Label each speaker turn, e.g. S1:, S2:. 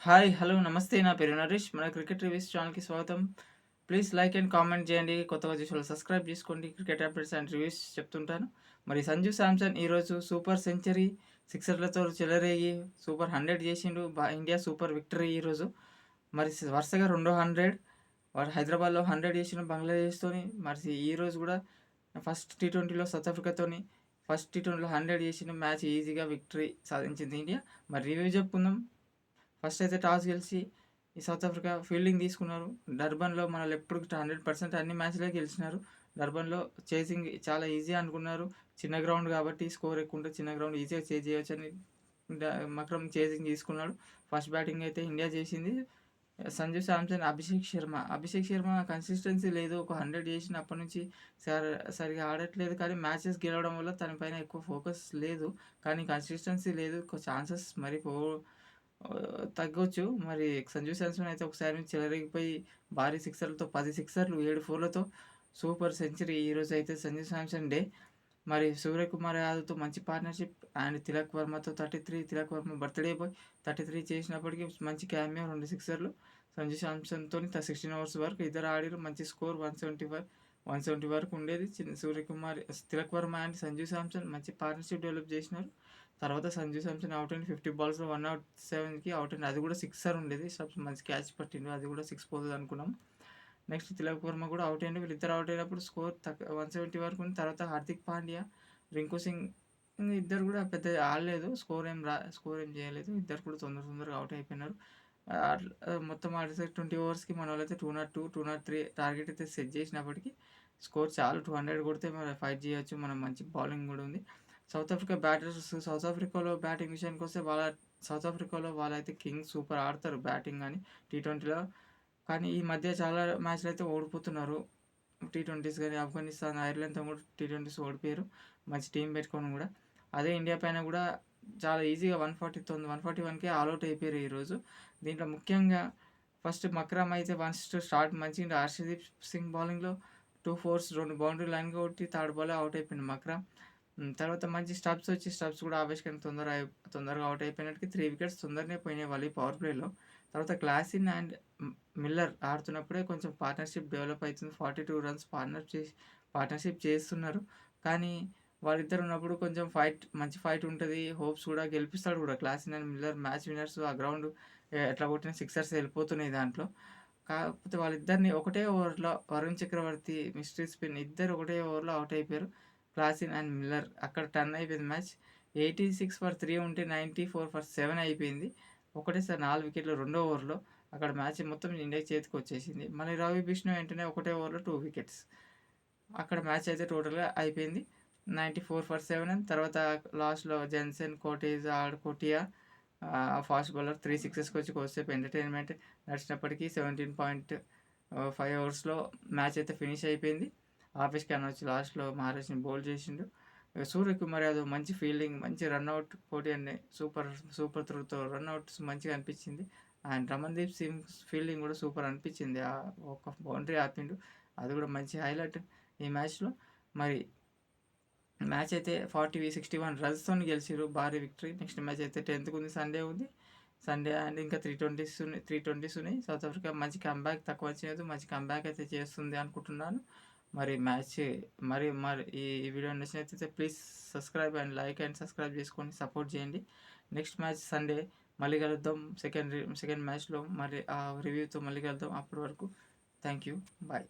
S1: Hi! Hello! నమస్తే. నా పేరు నరేష్. మన క్రికెట్ రివ్యూస్ ఛానల్‌కి స్వాగతం. ప్లీజ్ లైక్ అండ్ కామెంట్ చేయండి. కొత్తగా చూసేవాళ్ళు సబ్స్క్రైబ్ చేసుకోండి. క్రికెట్ అప్డేట్స్ అండ్ రివ్యూస్ చెప్తుంటాను. మరి సంజు శాంసన్ ఈరోజు సూపర్ సెంచరీ సిక్సర్లతో చెలరేగి సూపర్ 100 చేసిండు. ఇండియా సూపర్ విక్టరీ ఈరోజు. మరి వరుసగా రెండో 100 వాడు హైదరాబాద్‌లో 100 చేసిండు బంగ్లాదేశ్‌తోని. మరి ఈరోజు కూడా ఫస్ట్ టీ20లో సౌత్ ఆఫ్రికాతోని ఫస్ట్ టీ20లో 100 చేసిండు. మ్యాచ్ ఈజీగా విక్టరీ సాధించింది ఇండియా. మరి రివ్యూ చెప్పుకుందాం. ఫస్ట్ అయితే టాస్ గెలిచి ఈ సౌత్ ఆఫ్రికా ఫీల్డింగ్ తీసుకున్నారు. డర్బన్‌లో మనోళ్ళు ఎప్పుడు 100% అన్ని మ్యాచ్‌లో గెలిచినారు. డర్బన్‌లో చేసింగ్ చాలా ఈజీ అనుకున్నారు. చిన్న గ్రౌండ్ కాబట్టి స్కోర్ ఎక్కువ ఉంటది. చిన్న గ్రౌండ్ ఈజీగా చేజ్ చేయొచ్చని మక్రమ్ చేసింగ్ తీసుకున్నాడు. ఫస్ట్ బ్యాటింగ్ అయితే ఇండియా చేసింది. సంజు శాంసన్, అభిషేక్ శర్మ కన్సిస్టెన్సీ లేదు. ఒక 100 చేసినప్పటి నుంచి సరిగ్గా ఆడట్లేదు. కానీ మ్యాచెస్ గెలవడం వల్ల తన పైన ఎక్కువ ఫోకస్ లేదు. కానీ కన్సిస్టెన్సీ లేదు. ఛాన్సెస్ మరి తగ్గొచ్చు. మరి సంజు శాంసన్ అయితే ఒకసారి చెలరేగిపోయి భారీ సిక్సర్లతో 10 సిక్సర్లు, 7 ఫోర్లతో సూపర్ సెంచరీ ఈరోజైతే సంజు శాంసన్ డే. మరి సూర్యకుమార్ యాదవ్‌తో మంచి పార్ట్నర్‌షిప్ అండ్ తిలక్ వర్మతో 33 తిలక్ వర్మ బర్త్‌డే బాయ్ 33 చేసినప్పటికీ మంచి క్యామియో 2 సిక్సర్లు. సంజు శాంసన్‌తోని 16 ఓవర్స్ వరకు ఇద్దరు ఆడిర్రు. మంచి స్కోర్ 170 వరకు ఉండేది. సూర్యకుమార్, తిలక్ వర్మ అండ్ సంజు శాంసన్ మంచి పార్ట్నర్‌షిప్ డెవలప్ చేసినారు. తర్వాత సంజు శాంసన్ అవుట్ అయింది. 50 బాల్స్‌లో 107కి అవుట్ అయింది. అది కూడా సిక్సర్ ఉండేది. మంచి క్యాచ్ పట్టిండు. అది కూడా 6 పోతది అనుకున్నాం. నెక్స్ట్ తిలక్ వర్మ కూడా అవుట్ అయ్యిండు. వీళ్ళిద్దరు అవుట్ అయినప్పుడు స్కోర్ 170 వరకు ఉంది. తర్వాత హార్దిక్ పాండ్యా, రింకు సింగ్ ఇద్దరు కూడా పెద్ద ఆడలేదు. స్కోర్ ఏం చేయలేదు. ఇద్దరు కూడా తొందరగా అవుట్ అయిపోయినారు. మొత్తం ఆడేసరికి 20 ఓవర్స్‌కి మనోళ్ళైతే 202, 203 టార్గెట్ అయితే సెట్ చేసినప్పటికీ స్కోర్ చాలు 200 కొడితే మరి ఫైట్ చేయొచ్చు. మనం మంచి బౌలింగ్ కూడా ఉంది. సౌత్ ఆఫ్రికాలో బ్యాటింగ్ విషయానికొస్తే సౌత్ ఆఫ్రికాలో వాళ్ళైతే కింగ్స్ సూపర్ ఆడతారు బ్యాటింగ్ గాని టీ20లో. కానీ ఈ మధ్య చాలా మ్యాచ్‌లు అయితే ఓడిపోతున్నారు. టీ20స్ గాని ఆఫ్ఘనిస్తాన్, ఐర్లాండ్‌తో కూడా టీ20స్ ఓడిపోయారు. మంచి టీమ్ పెట్టుకొని కూడా. అదే ఇండియా పైన కూడా చాలా ఈజీగా 141కే ఆల్అవుట్ అయిపోయారు ఈరోజు. దీంట్లో ముఖ్యంగా ఫస్ట్ మక్రమ్ అయితే స్టార్ట్ మంచిగా హర్షదీప్ సింగ్ బౌలింగ్‌లో 2 ఫోర్స్ 2 బౌండరీ లైన్‌గా కొట్టి థర్డ్ బాలే అవుట్ అయిపోయిండు మక్రమ్. తర్వాత మంచి స్టబ్స్ కూడా ఆవేష్ తొందరగా అవుట్ అయిపోయినట్టుకి 3 వికెట్స్ తొందరనే పోయినాయి వాళ్ళయి పవర్ ప్లేలో. తర్వాత క్లాసిన్ అండ్ మిల్లర్ ఆడుతున్నప్పుడే కొంచెం పార్ట్నర్‌షిప్ డెవలప్ అయితుంది. 42 రన్స్ పార్ట్నర్‌షిప్ చేస్తున్నారు. కానీ వాళ్ళిద్దరు ఉన్నప్పుడు కొంచెం మంచి ఫైట్ ఉంటది. హోప్స్ కూడా గెలిపిస్తాడు కూడా Klaasen and Miller match winners. ఆ గ్రౌండ్ ఎట్లా కొట్టిన సిక్సర్స్ వెళ్ళిపోతున్నాయి దాంట్లో. కాకపోతే వాళ్ళిద్దరిని ఒకటే ఓవర్‌లో వరుణ్ చక్రవర్తి, మిస్ట్రీ స్పిన్ ఇద్దరు ఒకటే ఓవర్‌లో అవుట్ అయిపోయారు. క్లాసిన్ అండ్ మిల్లర్ అక్కడ టర్న్ అయిపోయింది మ్యాచ్. 86 ఫర్ 3 ఉంటే 94 ఫర్ 7 అయిపోయింది. ఒకటేసారి 4 వికెట్లు రెండో ఓవర్‌లో. అక్కడ మ్యాచ్ మొత్తం ఇండియా చేతికొచ్చేసింది. మళ్ళీ రవి బిష్ణోయ్ వెంటనే ఒకటే ఓవర్‌లో 2 వికెట్స్. అక్కడ మ్యాచ్ అయితే టోటల్‌గా అయిపోయింది. 94 ఫర్ 7 అండ్ తర్వాత లాస్ట్‌లో జెన్సన్, కోటియా ఫాస్ట్ బౌలర్ 3 సిక్సెస్‌కొచ్చి కొద్దిసేపు ఎంటర్‌టైన్‌మెంట్ నడిచినప్పటికీ 17.5 ఓవర్స్‌లో మ్యాచ్ అయితే ఫినిష్ అయిపోయింది. ఆపేష్ ఖాన్ వచ్చి లాస్ట్‌లో మహారాజ్‌ని బౌల్డ్ చేసిండు. సూర్యకుమార్ యాదవ్ మంచి ఫీల్డింగ్, మంచి రన్‌ఔట్ కోటియాని సూపర్ త్రోతో రన్‌ఔట్స్ మంచిగా అనిపించింది. అండ్ రమణ్‌దీప్ సింగ్ ఫీల్డింగ్ కూడా సూపర్ అనిపించింది. ఒక బౌండరీ ఆపిండు. అది కూడా మంచి హైలైట్ ఈ మ్యాచ్‌లో. మరి మ్యాచ్ అయితే 61 రన్స్‌తోని గెలిచిర్రు. భారీ విక్టరీ. నెక్స్ట్ మ్యాచ్ అయితే 10థ్‌కి ఉంది. సండే ఉంది. సండే అండ్ ఇంకా 320s ఉన్నాయి. సౌత్ ఆఫ్రికా మంచి కమ్‌బ్యాక్ తక్కువ చేయదు. మంచి కమ్‌బ్యాక్ అయితే చేస్తుంది అనుకుంటున్నాను. మరి మ్యాచ్ మరి ఈ వీడియో నచ్చినట్లయితే ప్లీజ్ సబ్స్క్రైబ్ చేసుకొని సపోర్ట్ చేయండి. నెక్స్ట్ మ్యాచ్ సండే మళ్ళీ కలుద్దాం. సెకండ్ మ్యాచ్‌లో మరి ఆ రివ్యూతో మళ్ళీ కలుద్దాం. అప్పటి వరకు థ్యాంక్ యూ. బాయ్.